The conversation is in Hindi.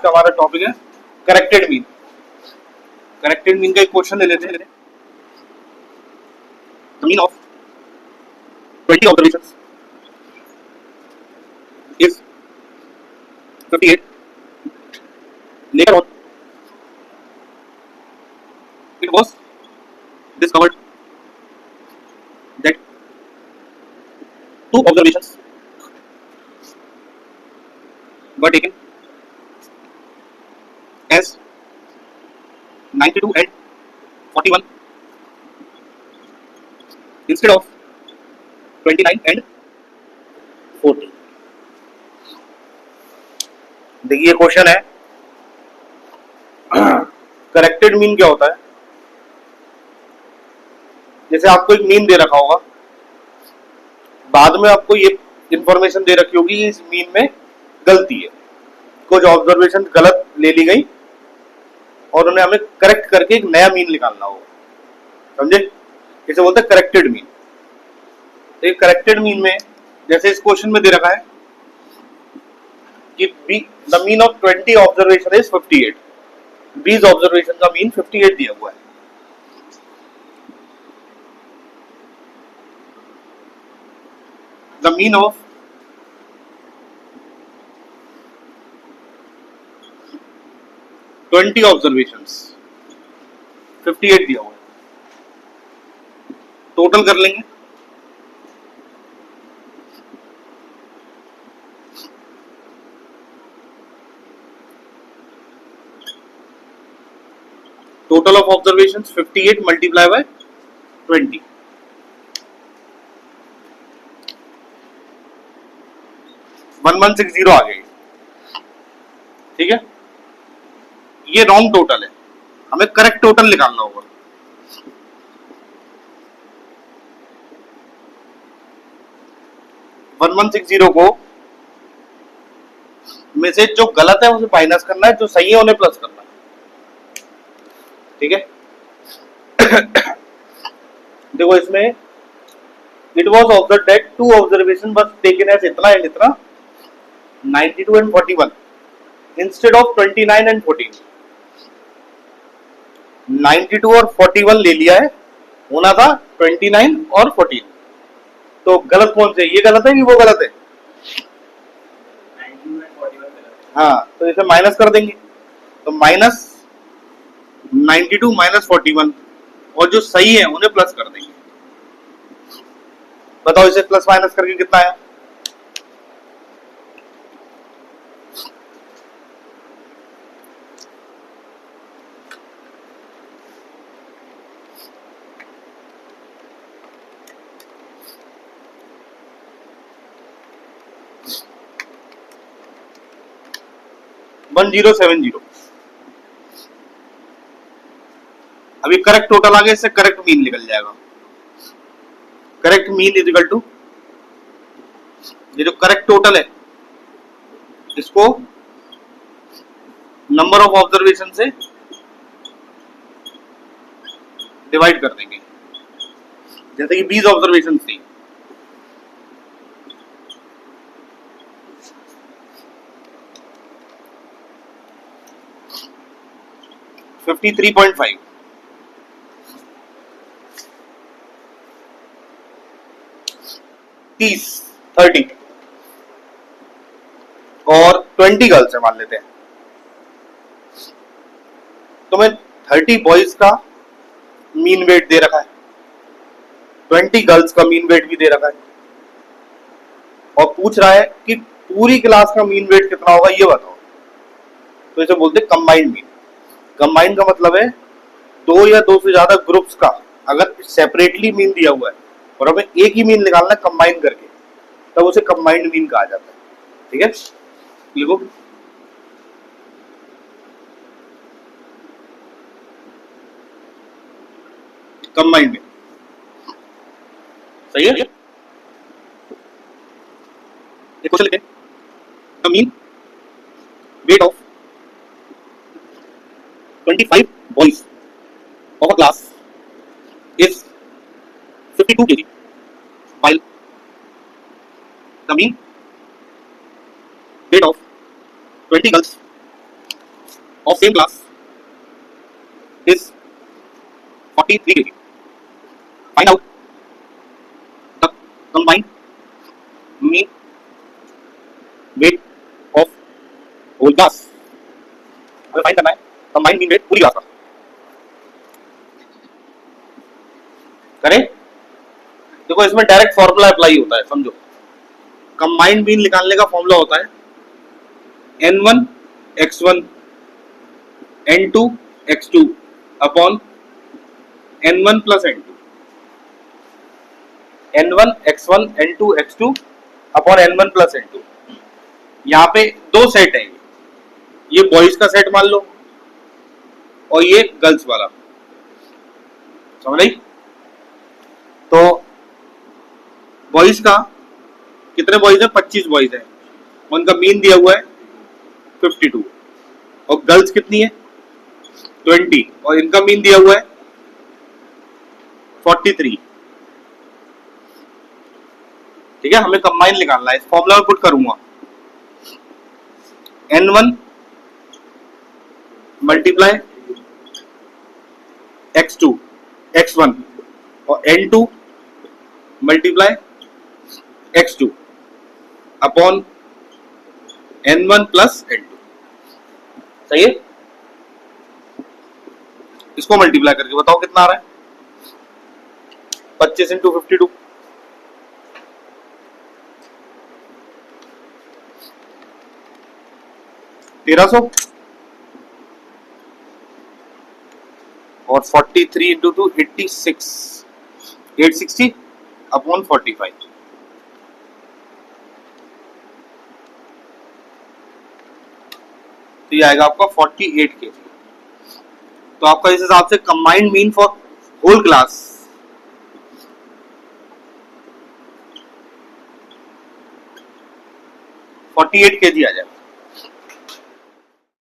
का हमारा टॉपिक है करेक्टेड मीन। करेक्टेड मीन का एक क्वेश्चन ले लेते हैं। The mean of 20 observations is 58। Later on it was discovered that two observations were taken as 92 and 41 instead of 29 and 40। देखिए क्वेश्चन है करेक्टेड मीन क्या होता है। जैसे आपको एक मीन दे रखा होगा, बाद में आपको ये इंफॉर्मेशन दे रखी होगी इस मीन में गलती है, कुछ ऑब्जर्वेशन गलत ले ली गई और उन्हें हमें करेक्ट करके एक नया मीन निकालना होगा, समझे। इसे बोलते हैं करेक्टेड मीन। तो एक करेक्टेड मीन में जैसे इस क्वेश्चन में दे रखा है कि the mean of 20 observation is 58। 20 observation का मीन 58 दिया हुआ है। द मीन ऑफ 20 ऑब्जर्वेशंस 58 दिया हुआ है। टोटल कर लेंगे। Total of observations 58 multiply by 20। 1160 आ गई, ठीक है। ये रॉन्ग टोटल है, हमें करेक्ट टोटल निकालना होगा। वन 1160 को में से जो गलत है उसे माइनस करना है, जो सही है उन्हें प्लस करना है, ठीक है। देखो इसमें it was observe that two observation बस टेकन एज इतना एंड इतना 92 and 41 इंस्टेड ऑफ 29 and 14। 92 और 41 ले लिया है, होना था 29 और 14। तो गलत कौन से, ये गलत है कि वो गलत है? 92 and 41 गलत। हाँ, तो इसे माइनस कर देंगे। तो माइनस 92 माइनस 41 और जो सही है उन्हें प्लस कर देंगे। बताओ इसे प्लस माइनस करके कितना है? वन 1070। अभी करेक्ट टोटल आ गया, इससे करेक्ट मीन निकल जाएगा। Correct mean is equal to, ये जो करेक्ट टोटल है इसको नंबर ऑफ ऑब्जर्वेशन से डिवाइड कर देंगे। जैसे कि 20 ऑब्जर्वेशन थी, फिफ्टी 3.5 30 और 20 गर्ल्स है मान लेते हैं। तो मैं 30 बॉयज का मीन वेट दे रखा है, 20 गर्ल्स का मीन वेट भी दे रखा है, और पूछ रहा है कि पूरी क्लास का मीन वेट कितना होगा ये बताओ। तो इसे बोलते हैं कंबाइंड मीन। कंबाइंड का मतलब है दो या दो से ज्यादा ग्रुप्स का अगर सेपरेटली मीन दिया हुआ है और हमें एक ही मीन निकालना कंबाइन करके, तब उसे कंबाइंड मीन कहा जाता है, ठीक है। लिखो कंबाइंड मीन, सही है। एक क्वेश्चन लिखें, the mean weight of 25 boys of a class is 52 kg, while the mean weight of 20 girls of same class is 43 kg. Find out the combined mean weight of whole class. हमें फाइंड करना है combined mean weight पूरी क्लास का। करें? देखो इसमें डायरेक्ट फॉर्मूला अप्लाई होता है, समझो। कंबाइंड मीन निकालने का फॉर्मूला होता है n1 x1 n2 x2 upon n1 plus n2, n1 x1 n2 x2 upon n1 plus n2। यहाँ पे दो सेट है, ये बॉयज का सेट मान लो और ये गर्ल्स वाला, समझ रही? तो बॉयज का कितने बॉयज है? 25 बॉयज है, उनका मीन दिया हुआ है 52, और गर्ल्स कितनी है? 20, और इनका मीन दिया हुआ है 43। ठीक है, हमें कंबाइन निकालना है, इस फॉर्मूला में पुट करूंगा n1 मल्टीप्लाई x2 x1 और n2 multiply x2 upon n1 plus n2। सही है? इसको मल्टीप्लाई करके बताओ कितना आ रहा है? 25 इंटू 52, 1300, और 43 इंटू 2 86, 860 अपॉन 45। तो ये आएगा आपका 48 kg। तो आपका इस हिसाब से combined mean for whole class 48 kg आ जाएगा।